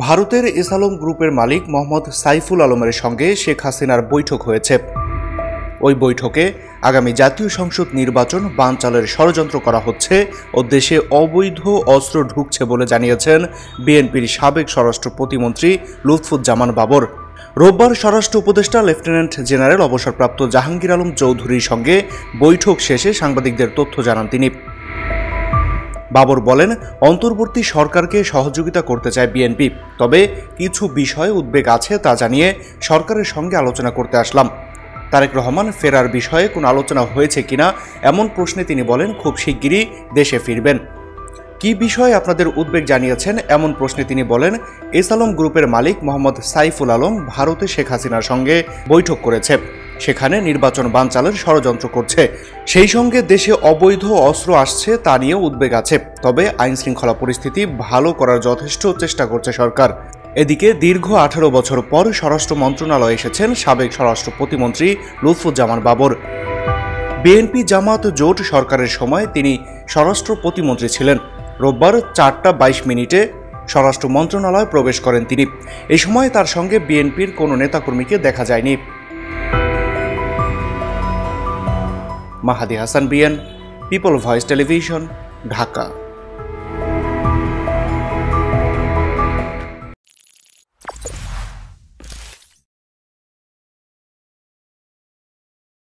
ভারতের এসালম গ্রুপের মালিক মোহাম্মদ সাইফুল আলমের সঙ্গে শেখ হাসিনার বৈঠক হয়েছে। ওই বৈঠকে আগামী জাতীয় সংসদ নির্বাচন বানচালের ষড়যন্ত্র করা হচ্ছে ও দেশে অবৈধ অস্ত্র ঢুকছে বলে জানিয়েছেন বিএনপির সাবেক স্বরাষ্ট্র প্রতিমন্ত্রী লুৎফুজ্জামান বাবর। রোববার স্বরাষ্ট্র উপদেষ্টা লেফটেন্যান্ট জেনারেল অবসরপ্রাপ্ত জাহাঙ্গীর আলম চৌধুরীর সঙ্গে বৈঠক শেষে সাংবাদিকদের তথ্য জানান তিনি। বাবর বলেন, অন্তর্বর্তী সরকারকে সহযোগিতা করতে চায় বিএনপি, তবে কিছু বিষয়ে উদ্বেগ আছে তা জানিয়ে সরকারের সঙ্গে আলোচনা করতে আসলাম। তারেক রহমান ফেরার বিষয়ে কোনো আলোচনা হয়েছে কিনা এমন প্রশ্নে তিনি বলেন, খুব শিগগিরই দেশে ফিরবেন। কি বিষয়ে আপনাদের উদ্বেগ জানিয়েছেন এমন প্রশ্নে তিনি বলেন, এসালম গ্রুপের মালিক মোহাম্মদ সাইফুল আলম ভারতে শেখ হাসিনার সঙ্গে বৈঠক করেছে, সেখানে নির্বাচন বানচালের ষড়যন্ত্র করছে, সেই সঙ্গে দেশে অবৈধ অস্ত্র আসছে তা নিয়েও উদ্বেগ আছে। তবে আইন শৃঙ্খলা পরিস্থিতি ভালো করার যথেষ্ট চেষ্টা করছে সরকার। এদিকে দীর্ঘ 18 বছর পর স্বরাষ্ট্র মন্ত্রণালয়ে এসেছেন সাবেক স্বরাষ্ট্র প্রতিমন্ত্রী লুৎফুজ্জামান বাবর। বিএনপি জামাত জোট সরকারের সময় তিনি স্বরাষ্ট্র প্রতিমন্ত্রী ছিলেন। রোববার 4:22 স্বরাষ্ট্র মন্ত্রণালয়ে প্রবেশ করেন তিনি। এই সময় তার সঙ্গে বিএনপির কোনো নেতাকর্মীকে দেখা যায়নি। মাহাদি হাসান বিএন, পিপল ভয়েস টেলিভিশন, ঢাকা।